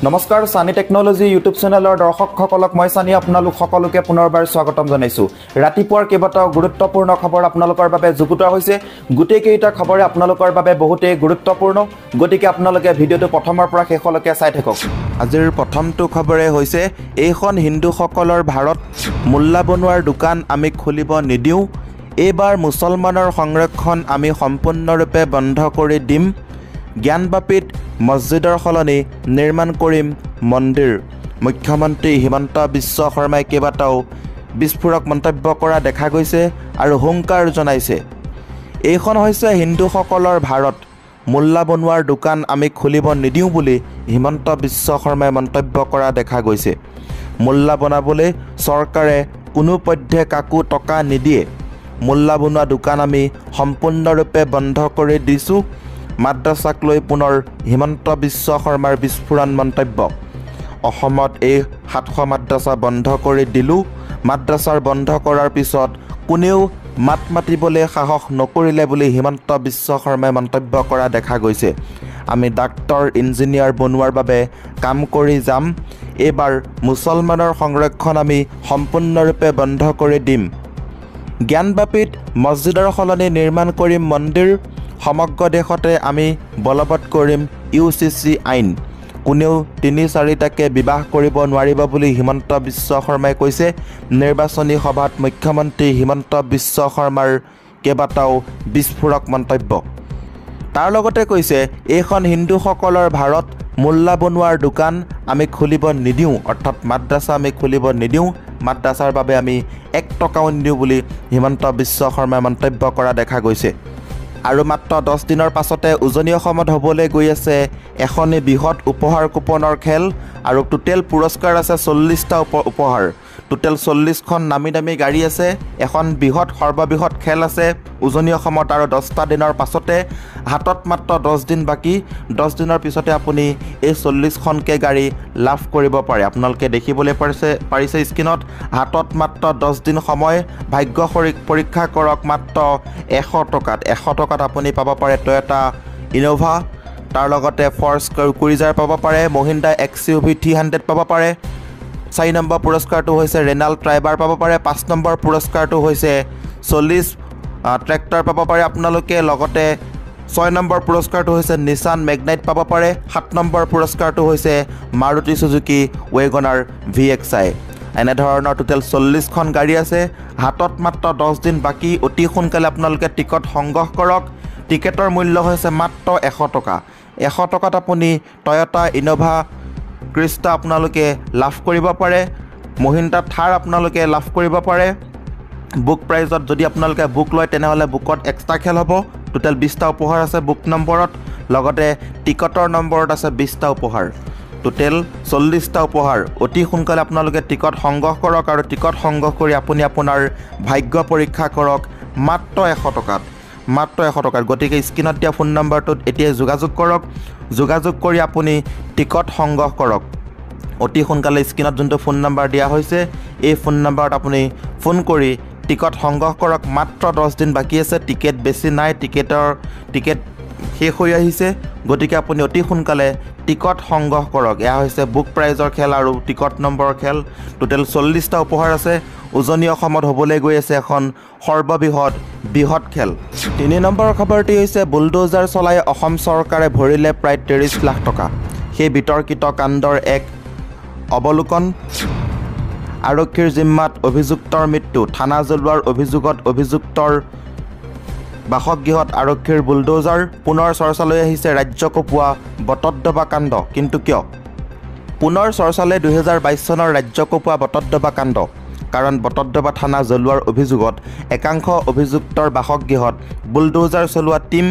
নমস্কাৰ সানি technology YouTube চেনেলৰ দৰ্শকসকলক মই সানি আপোনালোক সকলোকে পুনৰবাৰ স্বাগতম জনাইছো। ৰাতিপুৱাৰ কেইবাটাও গুৰুত্বপূৰ্ণ খবৰ আপোনালোকৰ বাবে যুগুতোৱা হৈছে। গোটেইকেইটা খবৰে আপোনালোকৰ বাবে বহুতেই গুৰুত্বপূৰ্ণ, গতিকে আপোনালোকে ভিডিঅ'টো প্ৰথমৰ পৰা শেষলৈকে চাই থাকক। আজিৰ প্ৰথমটো খবৰে হৈছে এইখন হিন্দুসকলৰ ভাৰত, মোল্লা বনোৱাৰ দোকান আমি খুলিব নিদিওঁ। এইবাৰ মুছলমানৰ সংৰক্ষণ আমি সম্পূৰ্ণৰূপে বন্ধ কৰি দিম। জ্ঞানবাপীত মছজিদৰ সলনি নিৰ্মাণ কৰিম মন্দিৰ। মুখ্যমন্ত্ৰী হিমন্ত বিশ্ব শৰ্মাই কেইবাটাও বিস্ফোৰক মন্তব্য কৰা দেখা গৈছে আৰু হুংকাৰ জনাইছে। এইখন হৈছে হিন্দুসকলৰ ভাৰত, মোল্লা বনোৱাৰ দোকান আমি খুলিব নিদিওঁ বুলি হিমন্ত বিশ্ব শৰ্মাই মন্তব্য কৰা দেখা গৈছে। মোল্লা বনাবলৈ চৰকাৰে কোনোপধ্যে কাকো টকা নিদিয়ে। মোল্লা বনোৱা দোকান আমি সম্পূৰ্ণৰূপে বন্ধ কৰি দিছোঁ। মাদ্ৰাছাক লৈ পুনৰ হিমন্ত বিশ্ব শৰ্মাৰ বিস্ফোৰণ মন্তব্য। অসমত এই 700 মাদ্ৰাছা বন্ধ কৰি দিলোঁ। মাদ্ৰাছাৰ বন্ধ কৰাৰ পিছত কোনেও মাত মাতিবলৈ সাহস নকৰিলে বুলি হিমন্ত বিশ্ব শৰ্মাই মন্তব্য কৰা দেখা গৈছে। আমি ডাক্তৰ ইঞ্জিনিয়াৰ বনোৱাৰ বাবে কাম কৰি যাম। এইবাৰ মুছলমানৰ সংৰক্ষণ আমি সম্পূৰ্ণৰূপে বন্ধ কৰি দিম। জ্ঞানবাপীত মছজিদৰ সলনি নিৰ্মাণ কৰিম মন্দিৰ। সমগ্ৰ দেশতে আমি বলবৎ কৰিম UCC আইন। কোনেও 3-4টাকে বিবাহ কৰিব নোৱাৰিব বুলি হিমন্ত বিশ্ব শৰ্মাই কৈছে। নিৰ্বাচনী সভাত মুখ্যমন্ত্ৰী হিমন্ত বিশ্ব শৰ্মাৰ কেইবাটাও বিস্ফোৰক মন্তব্য। তাৰ লগতে কৈছে এইখন হিন্দুসকলৰ ভাৰত, মোল্লা বনোৱাৰ দোকান আমি খুলিব নিদিওঁ, অৰ্থাৎ মাদ্ৰাছা আমি খুলিব নিদিওঁ। মাদ্ৰাছাৰ বাবে আমি 1 টকাও নিদিওঁ বুলি হিমন্ত বিশ্ব শৰ্মাই মন্তব্য কৰা দেখা গৈছে। আৰু মাত্ৰ 10 দিনৰ পাছতে উজনি অসমত হ'বলৈ গৈ আছে এখনি বৃহৎ উপহাৰ কুপনৰ খেল আৰু টোটেল পুৰস্কাৰ আছে 40টা উপহাৰ। টোটেল 40খন নামী দামী গাড়ী আছে। এখন বৃহৎ সৰ্ববৃহৎ খেল আছে উজনি অসমত আৰু 10টা দিনৰ পাছতে। হাতত মাত্ৰ 10 দিন বাকী। 10 দিনৰ পিছতে আপুনি এই 40খনকৈ গাড়ী লাভ কৰিব পাৰে। আপোনালোকে দেখিবলৈ পাৰিছে স্ক্ৰীনত। হাতত মাত্ৰ 10 দিন সময়। ভাগ্য পৰীক্ষা কৰক মাত্ৰ 100 টকাত। 100 টকাত আপুনি পাব পাৰে টয়োটা ইনোভা, তাৰ লগতে ফৰ্চ কুৰিজাৰ পাব পাৰে, মহিন্দ্ৰা XUV 300 পাব পাৰে। 4 নম্বৰ পুৰস্কাৰটো হৈছে ৰেনাল্ট ট্ৰাইবাৰ পাব পাৰে। 5 নম্বৰ পুৰস্কাৰটো হৈছে 40 ট্ৰেক্টৰ পাব পাৰে আপোনালোকে। লগতে 6 নম্বৰ পুৰস্কাৰটো হৈছে নিছান মেগনাইট পাব পাৰে। 7 নম্বৰ পুৰস্কাৰটো হৈছে মাৰুতি চুজুকি ৱেগনাৰ VXI। এনেধৰণৰ টোটেল 40খন গাড়ী আছে। হাতত মাত্ৰ 10 দিন বাকী। অতি সোনকালে আপোনালোকে টিকট সংগ্ৰহ কৰক। টিকেটৰ মূল্য হৈছে মাত্ৰ 100 টকা। 100 টকাত আপুনি টয়োটা ইনোভা ক্ৰিষ্টা আপোনালোকে লাভ কৰিব পাৰে। মহিন্দ্ৰা থাৰ আপোনালোকে লাভ কৰিব পাৰে। বুক প্ৰাইজত যদি আপোনালোকে বুক লয় তেনেহ'লে বুকত এক্সট্ৰা খেল হ'ব। টোটেল 20টা উপহাৰ আছে বুক নম্বৰত, লগতে টিকটৰ নম্বৰত আছে 20টা উপহাৰ। টোটেল 40টা উপহাৰ। অতি সোনকালে আপোনালোকে টিকট সংগ্ৰহ কৰক আৰু টিকট সংগ্ৰহ কৰি আপুনি আপোনাৰ ভাগ্য পৰীক্ষা কৰক মাত্ৰ 100 টকাত। মাত্ৰ 100 টকাত। গতিকে স্ক্ৰীনত দিয়া ফোন নম্বৰটোত এতিয়াই যোগাযোগ কৰক। যোগাযোগ কৰি আপুনি টিকট সংগ্ৰহ কৰক। অতি সোনকালে স্ক্ৰীনত যোনটো ফোন নম্বৰ দিয়া হৈছে এই ফোন নম্বৰত আপুনি ফোন কৰি টিকট সংগ্ৰহ কৰক। মাত্ৰ 10 দিন বাকী আছে। টিকেট বেছি নাই। টিকেট শেষ হৈ আহিছে। গতিকে আপুনি অতি সোনকালে টিকট সংগ্ৰহ কৰক। এয়া হৈছে বুক প্ৰাইজৰ খেল আৰু টিকট নম্বৰৰ খেল। টোটেল 40টা উপহাৰ আছে। উজনি অসমত হ'বলৈ গৈ আছে এখন বৃহৎ খেল। 3 নম্বৰ খবৰটি হৈছে বুলডোজাৰ চলাই অসম চৰকাৰে ভৰিলে প্ৰায় 30 লাখ টকা। সেই বিতৰ্কিত কাণ্ডৰ এক অৱলোকন। আৰক্ষীৰ জিম্মাত অভিযুক্তৰ মৃত্যু। থানা জ্বলোৱাৰ অভিযোগত অভিযুক্তৰ বাসগৃহত আৰক্ষীৰ বুলডোজাৰ। পুনৰ চৰ্চালৈ আহিছে ৰাজ্য কঁপোৱা বটদ্ৰৱা কাণ্ড। কিন্তু কিয় পুনৰ চৰ্চালৈ 2022 চনৰ ৰাজ্য কঁপোৱা বটদ্ৰৱা কাণ্ড? কাৰণ বটদ্ৰৱা থানা জ্বলোৱাৰ অভিযোগত একাংশ অভিযুক্তৰ বাসগৃহত বুলডোজাৰ চলোৱা টীম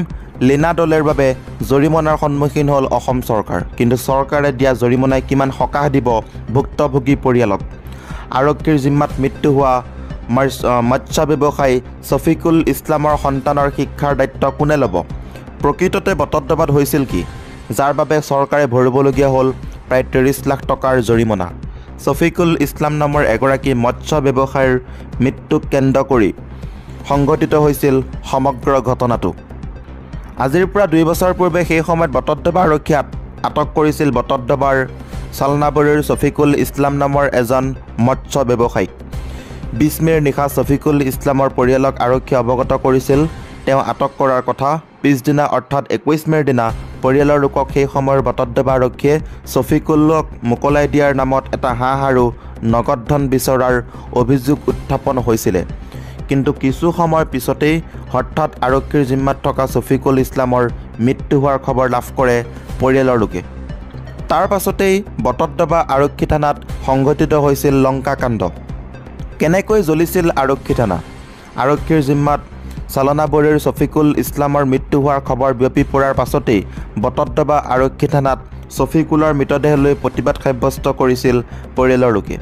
লীনা দলেৰ বাবে জৰিমনাৰ সন্মুখীন হ'ল অসম চৰকাৰ। কিন্তু চৰকাৰে দিয়া জৰিমনাই কিমান সকাহ দিব ভুক্তভোগী পৰিয়ালক? আৰক্ষীৰ জিম্মাত মৃত্যু হোৱা মৎস্য ব্যৱসায়ী ছফিকুল ইছলামৰ সন্তানৰ শিক্ষাৰ দায়িত্ব কোনে ল'ব? প্ৰকৃততে বটদ্ৰৱাত হৈছিল কি যাৰ বাবে চৰকাৰে ভৰিবলগীয়া হ'ল প্ৰায় 30 লাখ টকাৰ জৰিমনা? ছফিকুল ইছলাম নামৰ এগৰাকী মৎস্য ব্যৱসায়ীৰ মৃত্যুক কেন্দ্ৰ কৰি সংঘটিত হৈছিল সমগ্ৰ ঘটনাটো। আজিৰ পৰা 2 বছৰ পূৰ্বে সেই সময়ত বটদ্ৰৱা আৰক্ষীয়ে আটক কৰিছিল বটদ্ৰৱাৰ চালনাবৰীৰ ছফিকুল ইছলাম নামৰ এজন মৎস্য ব্যৱসায়িক। 20 মে'ৰ নিশা ছফিকুল ইছলামৰ পৰিয়ালক আৰক্ষীয়ে অৱগত কৰিছিল তেওঁ আটক কৰাৰ কথা। পিছদিনা অৰ্থাৎ 21 মে'ৰ দিনা পৰিয়ালৰ লোকক সেই সময়ৰ বটদ্ৰৱা আৰক্ষীয়ে ছফিকুলক মোকলাই দিয়াৰ নামত এটা হাঁহ আৰু নগদ ধন বিচৰাৰ অভিযোগ উত্থাপন হৈছিলে। কিন্তু কিছু সময়ৰ পিছতেই হঠাৎ আৰক্ষীৰ জিম্মাত থকা ছফিকুল ইছলামৰ মৃত্যু হোৱাৰ খবৰ লাভ কৰে পৰিয়ালৰ লোকে। তাৰ পাছতেই বটদ্ৰৱা আৰক্ষী থানাত সংঘটিত হৈছিল লংকাকাণ্ড। কেনেকৈ জ্বলিছিল আৰক্ষী থানা? আৰক্ষীৰ জিম্মাত চালনাবৰীৰ ছফিকুল ইছলামৰ মৃত্যু হোৱাৰ খবৰ বিয়পি পৰাৰ পাছতেই বটদ্ৰৱা আৰক্ষী থানাত ছফিকুলৰ মৃতদেহ লৈ প্ৰতিবাদ সাব্যস্ত কৰিছিল পৰিয়ালৰ লোকে।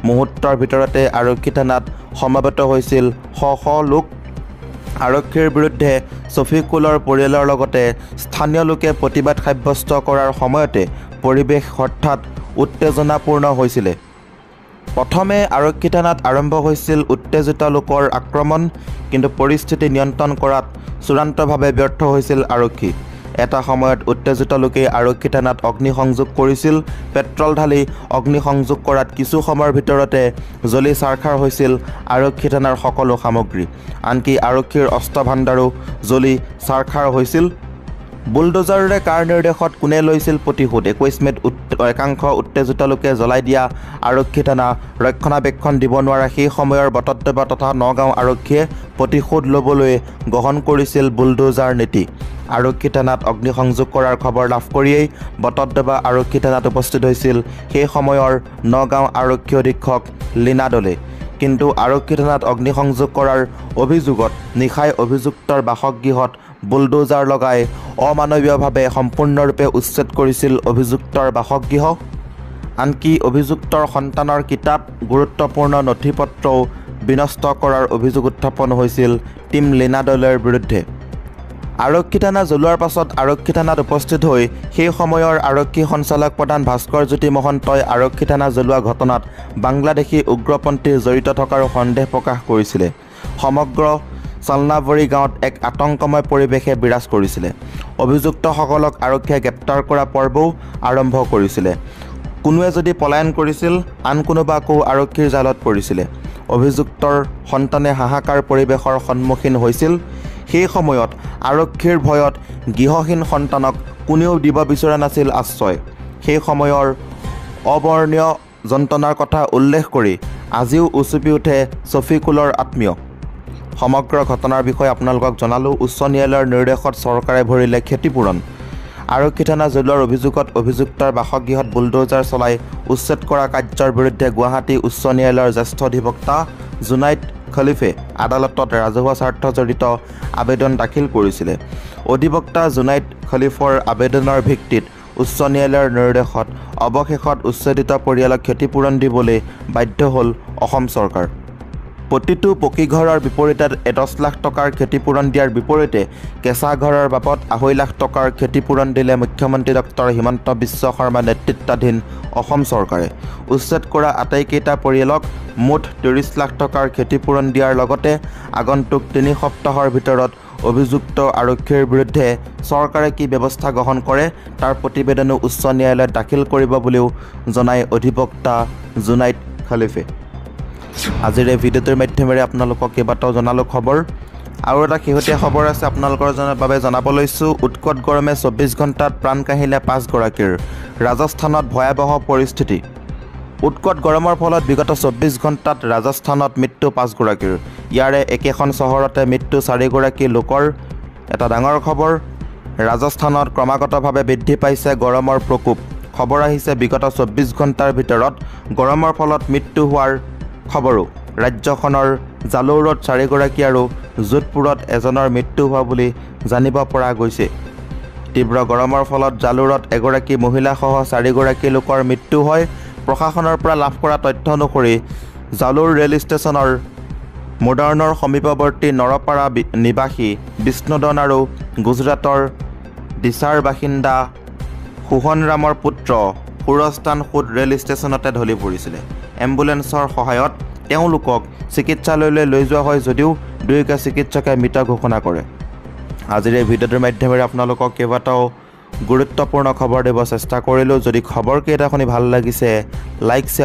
মুহূৰ্তৰ ভিতৰতে আৰক্ষী থানাত সমবেত হৈছিল শ শ লোক। আৰক্ষীৰ বিৰুদ্ধে ছফিকুলৰ পৰিয়ালৰ লগতে স্থানীয় লোকে প্ৰতিবাদ সাব্যস্ত কৰাৰ সময়তে পৰিৱেশ হঠাৎ উত্তেজনাপূৰ্ণ হৈছিলে। প্ৰথমে আৰক্ষী থানাত আৰম্ভ হৈছিল উত্তেজিত লোকৰ আক্ৰমণ, কিন্তু পৰিস্থিতি নিয়ন্ত্ৰণ কৰাত চূড়ান্তভাৱে ব্যৰ্থ হৈছিল আৰক্ষী। এটা সময়ত উত্তেজিত লোকে আৰক্ষী থানাত অগ্নিসংযোগ কৰিছিল। পেট্ৰল ঢালি অগ্নিসংযোগ কৰাত কিছু সময়ৰ ভিতৰতে জ্বলি চাৰখাৰ হৈছিল আৰক্ষী থানাৰ সকলো সামগ্ৰী। আনকি আৰক্ষীৰ অস্ত্ৰ ভাণ্ডাৰো জ্বলি চাৰখাৰ হৈছিল। বুলডোজাৰেৰে কাৰ নিৰ্দেশত কোনে লৈছিল প্ৰতিশোধ? 21 মে'ত একাংশ উত্তেজিত লোকে জ্বলাই দিয়া আৰক্ষী থানা ৰক্ষণাবেক্ষণ দিব নোৱাৰা সেই সময়ৰ বটদ্ৰৱা তথা নগাঁও আৰক্ষীয়ে প্ৰতিশোধ ল'বলৈ গ্ৰহণ কৰিছিল বুলডোজাৰ নীতি। আৰক্ষী থানাত অগ্নিসংযোগ কৰাৰ খবৰ লাভ কৰিয়েই বটদ্ৰৱা আৰক্ষী থানাত উপস্থিত হৈছিল সেই সময়ৰ নগাঁও আৰক্ষী অধীক্ষক লীনা দলে। কিন্তু আৰক্ষী থানাত অগ্নিসংযোগ কৰাৰ অভিযোগত নিশাই অভিযুক্তৰ বাসগৃহত বুলডোজাৰ লগাই অমানৱীয়ভাৱে সম্পূৰ্ণৰূপে উচ্ছেদ কৰিছিল অভিযুক্তৰ বাসগৃহ। আনকি অভিযুক্তৰ সন্তানৰ কিতাপ, গুৰুত্বপূৰ্ণ নথিপত্ৰও বিনষ্ট কৰাৰ অভিযোগ উত্থাপন হৈছিল টীম লীনা দলেৰ বিৰুদ্ধে। আৰক্ষী থানা জ্বলোৱাৰ পাছত আৰক্ষী থানাত উপস্থিত হৈ সেই সময়ৰ আৰক্ষী সঞ্চালক প্ৰধান ভাস্কৰ জ্যোতি মহন্তই আৰক্ষী থানা জ্বলোৱা ঘটনাত বাংলাদেশী উগ্ৰপন্থীৰ জড়িত থকাৰ সন্দেহ প্ৰকাশ কৰিছিলে। সমগ্ৰ চালনাবৰী গাঁৱত এক আতংকময় পৰিৱেশে বিৰাজ কৰিছিলে। অভিযুক্তসকলক আৰক্ষীয়ে গ্ৰেপ্তাৰ কৰা পৰ্বও আৰম্ভ কৰিছিলে। কোনোৱে যদি পলায়ন কৰিছিল, আন কোনোবা আকৌ আৰক্ষীৰ জালত পৰিছিলে। অভিযুক্তৰ সন্তানে হাহাকাৰ পৰিৱেশৰ সন্মুখীন হৈছিল। সেই সময়ত আৰক্ষীৰ ভয়ত গৃহহীন সন্তানক কোনেও দিব বিচৰা নাছিল আশ্ৰয়। সেই সময়ৰ অবৰ্ণীয় যন্ত্ৰণাৰ কথা উল্লেখ কৰি আজিও উচুপি উঠে ছফিকুলৰ আত্মীয়। সমগ্ৰ ঘটনাৰ বিষয়ে আপোনালোকক জনালোঁ। উচ্চ ন্যায়ালয়ৰ নিৰ্দেশত চৰকাৰে ভৰিলে ক্ষতিপূৰণ। আৰক্ষী থানা জ্বলোৱাৰ অভিযোগত অভিযুক্তৰ বাসগৃহত বুলডোজাৰ চলাই উচ্ছেদ কৰা কাৰ্যৰ বিৰুদ্ধে গুৱাহাটী উচ্চ ন্যায়ালয়ৰ জ্যেষ্ঠ অধিবক্তা জুনাইদ খলিফে আদালতত ৰাজহুৱা স্বাৰ্থ জড়িত আবেদন দাখিল কৰিছিলে। অধিবক্তা জুনাইদ খলিফৰ আবেদনৰ ভিত্তিত উচ্চ ন্যায়ালয়ৰ নিৰ্দেশত অৱশেষত উচ্ছেদিত পৰিয়ালক ক্ষতিপূৰণ দিবলৈ বাধ্য হ'ল অসম চৰকাৰ। প্ৰতিটো পকী ঘৰৰ বিপৰীতে 10 লাখ টকাৰ ক্ষতিপূৰণ দিয়াৰ বিপৰীতে কেঁচা ঘৰৰ বাবদ 2.5 লাখ টকাৰ ক্ষতিপূৰণ দিলে মুখ্যমন্ত্ৰী ডক্টৰ হিমন্ত বিশ্ব শৰ্মা নেতৃত্বাধীন অসম চৰকাৰে। উচ্ছেদ কৰা আটাইকেইটা পৰিয়ালক মুঠ 30 লাখ টকাৰ ক্ষতিপূৰণ দিয়াৰ লগতে আগন্তুক 3 সপ্তাহৰ ভিতৰত অভিযুক্ত আৰক্ষীৰ বিৰুদ্ধে চৰকাৰে কি ব্যৱস্থা গ্ৰহণ কৰে তাৰ প্ৰতিবেদনো উচ্চ ন্যায়ালয়ত দাখিল কৰিব বুলিও জনায় অধিবক্তা জুনাইদ খলিফে। আজিৰ এই ভিডিঅ'টোৰ মাধ্যমেৰে আপোনালোকক কেইবাটাও জনালোঁ খবৰ। আৰু এটা শেহতীয়া খবৰ আছে আপোনালোকৰ বাবে জনাব লৈছোঁ। উৎকট গৰমে 24 ঘণ্টাত প্ৰাণ কাঢ়িলে 5 গৰাকীৰ। ৰাজস্থানত ভয়াৱহ পৰিস্থিতি। উৎকট গৰমৰ ফলত বিগত 24 ঘণ্টাত ৰাজস্থানত মৃত্যু 5 গৰাকীৰ। ইয়াৰে একেখন চহৰতে মৃত্যু 4 গৰাকী লোকৰ। এটা ডাঙৰ খবৰ। ৰাজস্থানত ক্ৰমাগতভাৱে বৃদ্ধি পাইছে গৰমৰ প্ৰকোপ। খবৰ আহিছে বিগত 24 ঘণ্টাৰ ভিতৰত গৰমৰ ফলত মৃত্যু হোৱাৰ খবৰো। ৰাজ্যখনৰ জালৌৰত 4 গৰাকী আৰু যোধপুৰত এজনৰ মৃত্যু হোৱা বুলি জানিব পৰা গৈছে। তীব্ৰ গৰমৰ ফলত জালৌৰত এগৰাকী মহিলাসহ 4 গৰাকী লোকৰ মৃত্যু হয়। প্ৰশাসনৰ পৰা লাভ কৰা তথ্য অনুসৰি জালৌৰ ৰেল ষ্টেচনৰ মডাৰ্ণৰ সমীপৱৰ্তী নৰপাৰা নিবাসী বিষ্ণুদন আৰু গুজৰাটৰ দিছাৰ বাসিন্দা সোহনৰামৰ পুত্ৰ সুৰস্তান সুদ ৰেল ষ্টেচনতে ঢলি পৰিছিলে। এম্বুলেন্সৰ সহায়ত তেওঁলোকক চিকিৎসালয়লৈ লৈ যোৱা হয় যদিও দুয়োকে চিকিৎসকে মৃত ঘোষণা কৰে। আজিৰ এই ভিডিঅ'টোৰ মাধ্যমেৰে আপোনালোকক কেইবাটাও গুৰুত্বপূৰ্ণ খবৰ দিব চেষ্টা কৰিলোঁ। যদি খবৰকেইটা শুনি ভাল লাগিছে লাইক শ্বেয়াৰ